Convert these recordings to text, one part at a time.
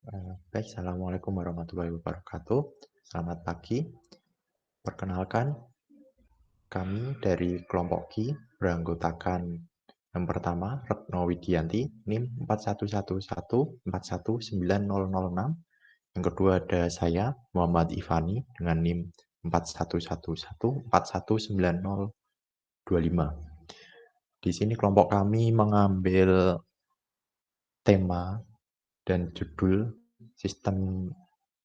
Baik, Assalamualaikum warahmatullahi wabarakatuh. Selamat pagi. Perkenalkan, kami dari kelompok Ki beranggotakan yang pertama Retno Widianti, NIM 411141190006. Yang kedua ada saya, Muhammad Ifani, dengan NIM 411141190025. Di sini kelompok kami mengambil tema dan judul sistem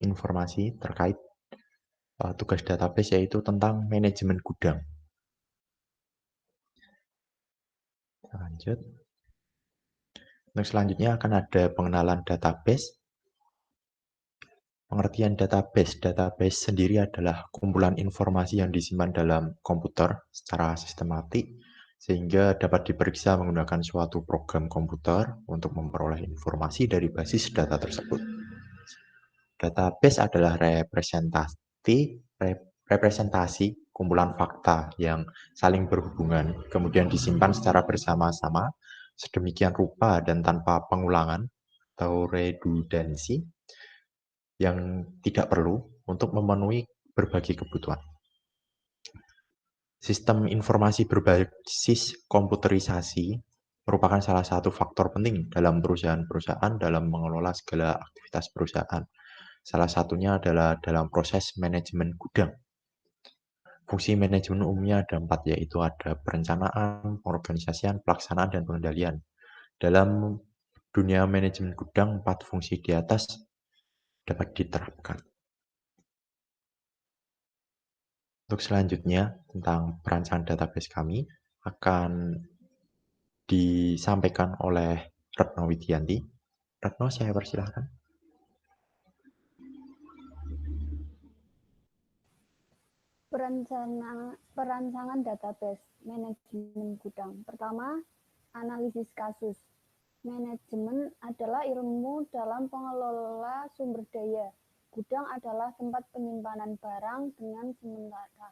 informasi terkait tugas database, yaitu tentang manajemen gudang. Lanjut. Untuk selanjutnya akan ada pengenalan database. Pengertian database. Database sendiri adalah kumpulan informasi yang disimpan dalam komputer secara sistematik sehingga dapat diperiksa menggunakan suatu program komputer untuk memperoleh informasi dari basis data tersebut. Database adalah representasi kumpulan fakta yang saling berhubungan, kemudian disimpan secara bersama-sama, sedemikian rupa dan tanpa pengulangan atau redundansi yang tidak perlu untuk memenuhi berbagai kebutuhan. Sistem informasi berbasis komputerisasi merupakan salah satu faktor penting dalam perusahaan-perusahaan dalam mengelola segala aktivitas perusahaan. Salah satunya adalah dalam proses manajemen gudang. Fungsi manajemen umumnya ada 4, yaitu ada perencanaan, pengorganisasian, pelaksanaan, dan pengendalian. Dalam dunia manajemen gudang, 4 fungsi di atas dapat diterapkan. Untuk selanjutnya, tentang perancangan database kami akan disampaikan oleh Retno Widianti. Retno, saya persilahkan. Perancangan database manajemen gudang. Pertama, analisis kasus. Manajemen adalah ilmu dalam pengelola sumber daya. Gudang adalah tempat penyimpanan barang dengan sementara.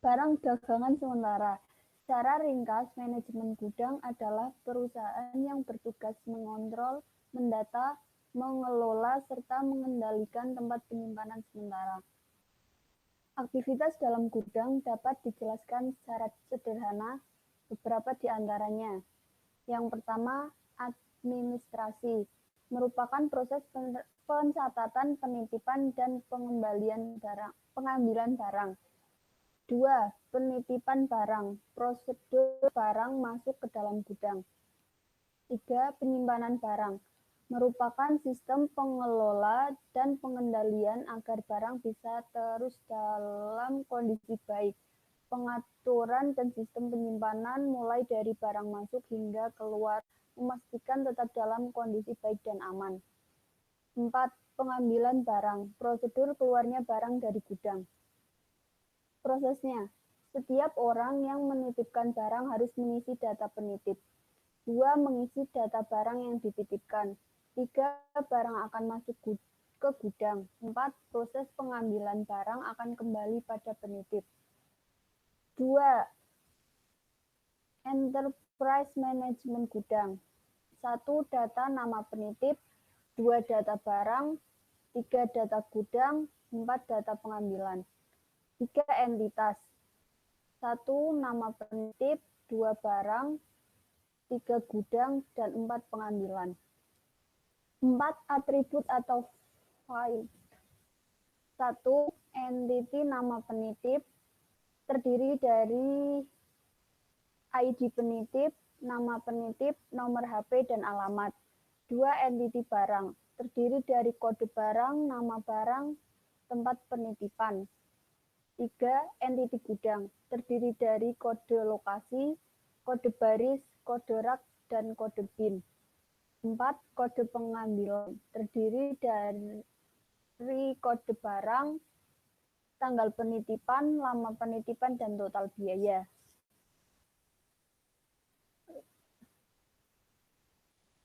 Barang dagangan sementara. Secara ringkas, manajemen gudang adalah perusahaan yang bertugas mengontrol, mendata, mengelola, serta mengendalikan tempat penyimpanan sementara. Aktivitas dalam gudang dapat dijelaskan secara sederhana, beberapa di antaranya. Yang pertama, administrasi, merupakan proses pencatatan, penitipan, dan pengambilan barang. 2. Penitipan barang, prosedur barang masuk ke dalam gudang. 3. Penyimpanan barang, merupakan sistem pengelola dan pengendalian agar barang bisa terus dalam kondisi baik. Pengaturan dan sistem penyimpanan mulai dari barang masuk hingga keluar, memastikan tetap dalam kondisi baik dan aman. 4. Pengambilan barang, prosedur keluarnya barang dari gudang. Prosesnya, setiap orang yang menitipkan barang harus mengisi data penitip. 2. Mengisi data barang yang dititipkan. 3. Barang akan masuk ke gudang. 4. Proses pengambilan barang akan kembali pada penitip. 2. Enterprise Management Gudang. 1. Data nama penitip. 2. Data barang. 3. Data gudang. 4. Data pengambilan. 3. Entitas. 1. Nama penitip. 2. Barang. 3. Gudang. Dan 4. Pengambilan. 4. Atribut atau file. 1. Entity nama penitip terdiri dari ID penitip, nama penitip, nomor HP, dan alamat. 2. Entity barang terdiri dari kode barang, nama barang, tempat penitipan. 3. Entity gudang terdiri dari kode lokasi, kode baris, kode rak, dan kode bin. 4. Kode pengambilan terdiri dari kode barang, tanggal penitipan, lama penitipan, dan total biaya.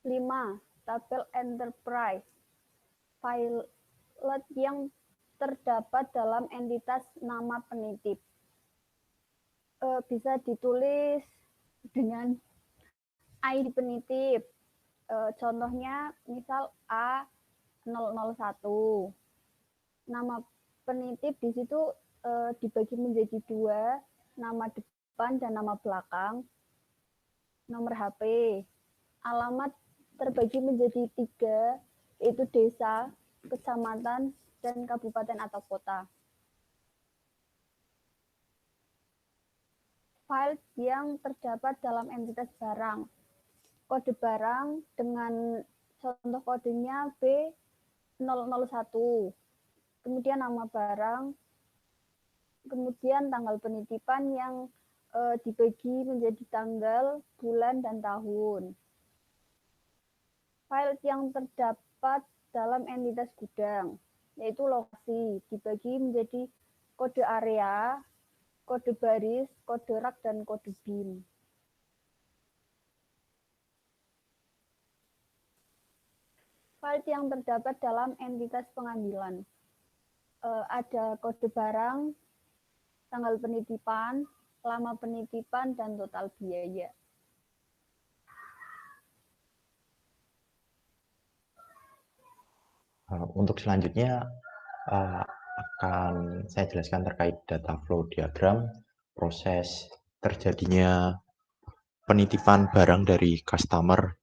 5. Tabel enterprise. File yang terdapat dalam entitas nama penitip. Bisa ditulis dengan ID penitip, Contohnya misal A001. Nama penitip di situ dibagi menjadi 2, nama depan dan nama belakang, nomor HP, alamat terbagi menjadi 3, yaitu desa, kecamatan, dan kabupaten atau kota. File yang terdapat dalam entitas barang. Kode barang dengan contoh kodenya B001. Kemudian nama barang, kemudian tanggal penitipan yang dibagi menjadi tanggal, bulan, dan tahun. File yang terdapat dalam entitas gudang, yaitu lokasi, dibagi menjadi kode area, kode baris, kode rak, dan kode bin. File yang terdapat dalam entitas pengambilan. Ada kode barang, tanggal penitipan, lama penitipan, dan total biaya. Untuk selanjutnya akan saya jelaskan terkait data flow diagram, proses terjadinya penitipan barang dari customer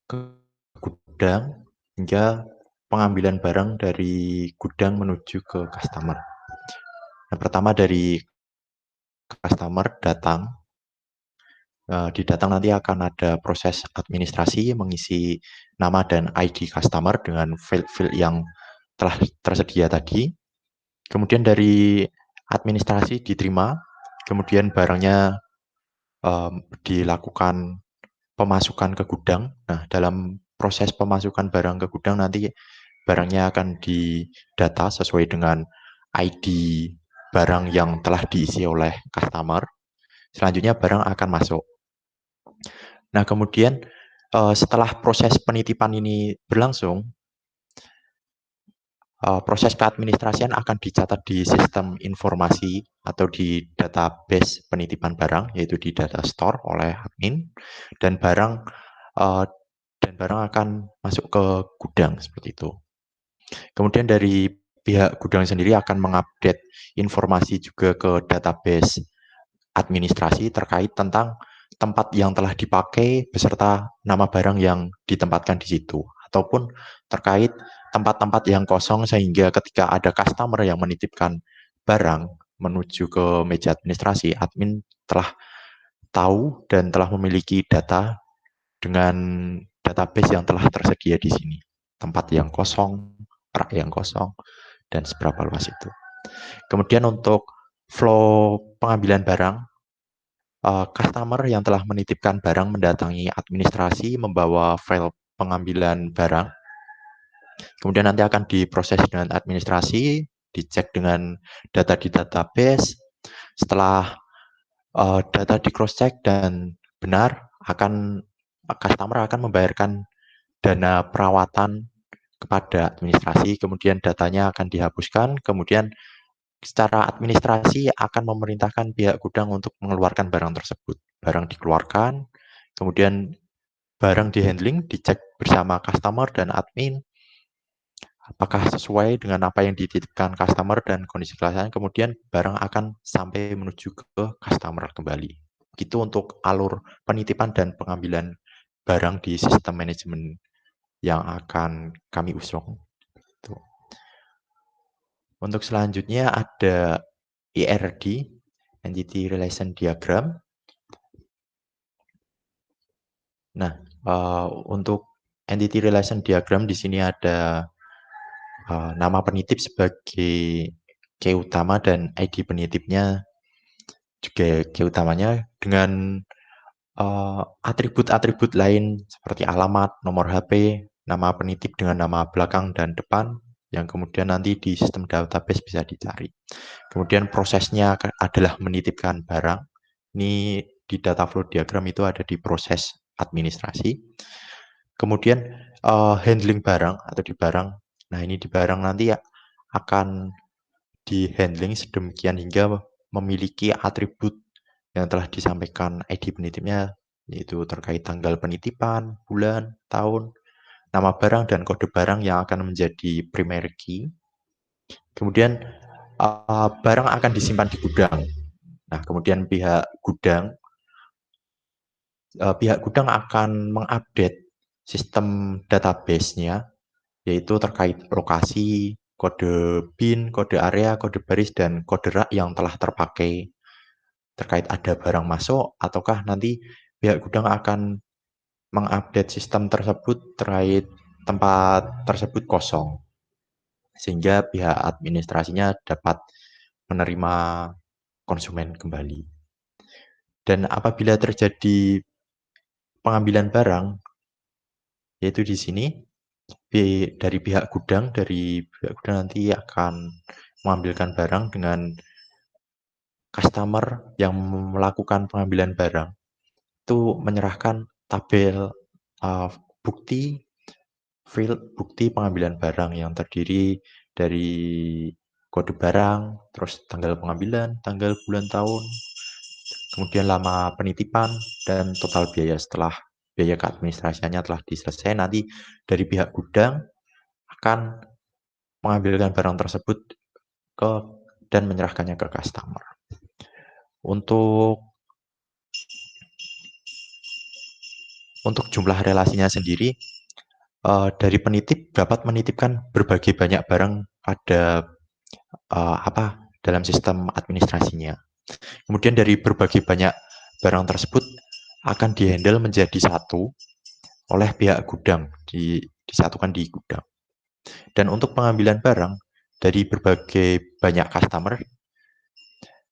ke gudang hingga pengambilan barang dari gudang menuju ke customer. Yang pertama dari customer datang. Di datang nanti akan ada proses administrasi mengisi nama dan ID customer dengan field-field yang telah tersedia tadi. Kemudian dari administrasi diterima, kemudian barangnya dilakukan pemasukan ke gudang. Nah, dalam proses pemasukan barang ke gudang nanti barangnya akan didata sesuai dengan ID barang yang telah diisi oleh customer. Selanjutnya barang akan masuk. Nah, kemudian setelah proses penitipan ini berlangsung, proses keadministrasian akan dicatat di sistem informasi atau di database penitipan barang, yaitu di data store oleh admin, dan barang akan masuk ke gudang seperti itu. Kemudian dari pihak gudang sendiri akan mengupdate informasi juga ke database administrasi terkait tentang tempat yang telah dipakai beserta nama barang yang ditempatkan di situ, ataupun terkait tempat-tempat yang kosong sehingga ketika ada customer yang menitipkan barang menuju ke meja administrasi, admin telah tahu dan telah memiliki data dengan database yang telah tersedia di sini. Tempat yang kosong, rak yang kosong, dan seberapa luas itu. Kemudian untuk flow pengambilan barang, customer yang telah menitipkan barang mendatangi administrasi membawa file pengambilan barang. Kemudian nanti akan diproses dengan administrasi, dicek dengan data di database. Setelah data di cross check dan benar, customer akan membayarkan dana perawatan kepada administrasi, kemudian datanya akan dihapuskan, kemudian secara administrasi akan memerintahkan pihak gudang untuk mengeluarkan barang tersebut. Barang dikeluarkan, kemudian barang dihandling, dicek bersama customer dan admin, apakah sesuai dengan apa yang dititipkan customer dan kondisi kelangkaan, kemudian barang akan sampai menuju ke customer kembali. Itu untuk alur penitipan dan pengambilan barang di sistem manajemen yang akan kami usung. Untuk selanjutnya ada ERD, Entity Relation Diagram. Nah, untuk Entity Relation Diagram di sini ada nama penitip sebagai key utama dan ID penitipnya juga key utamanya dengan atribut-atribut lain seperti alamat, nomor HP, nama penitip dengan nama belakang dan depan yang kemudian nanti di sistem database bisa dicari. Kemudian prosesnya adalah menitipkan barang. Ini di data flow diagram itu ada di proses administrasi. Kemudian handling barang atau di barang. Nah, ini di barang nanti akan di handling sedemikian hingga memiliki atribut yang telah disampaikan ID penitipnya yaitu terkait tanggal penitipan, bulan, tahun, nama barang, dan kode barang yang akan menjadi primary key. Kemudian barang akan disimpan di gudang. Nah, kemudian pihak gudang akan mengupdate sistem database-nya, yaitu terkait lokasi, kode bin, kode area, kode baris, dan kode rak yang telah terpakai. Terkait ada barang masuk, ataukah nanti pihak gudang akan mengupdate sistem tersebut terkait tempat tersebut kosong, sehingga pihak administrasinya dapat menerima konsumen kembali. Dan apabila terjadi pengambilan barang, yaitu di sini dari pihak gudang nanti akan mengambilkan barang dengan customer yang melakukan pengambilan barang itu menyerahkan tabel bukti pengambilan barang yang terdiri dari kode barang, terus tanggal pengambilan, tanggal, bulan, tahun, kemudian lama penitipan, dan total biaya setelah biaya keadministrasiannya telah diselesaikan. Nanti dari pihak gudang akan mengambilkan barang tersebut dan menyerahkannya ke customer. Untuk jumlah relasinya sendiri, dari penitip dapat menitipkan berbagai banyak barang pada dalam sistem administrasinya. Kemudian dari berbagai banyak barang tersebut akan dihandle menjadi satu oleh pihak gudang, disatukan di gudang. Dan untuk pengambilan barang dari berbagai banyak customer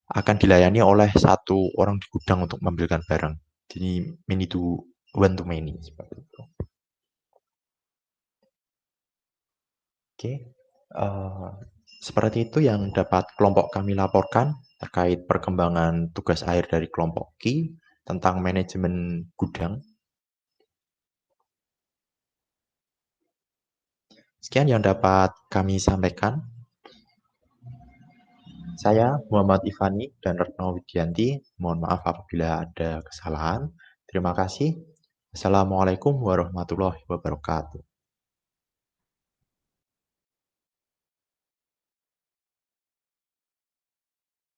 akan dilayani oleh satu orang di gudang untuk mengambilkan barang. Jadi many to one to many seperti itu. Oke, seperti itu yang dapat kelompok kami laporkan terkait perkembangan tugas akhir dari kelompok Ki tentang manajemen gudang. Sekian yang dapat kami sampaikan. Saya Muhammad Ifani dan Retno Widianti. Mohon maaf apabila ada kesalahan. Terima kasih. Assalamualaikum warahmatullahi wabarakatuh.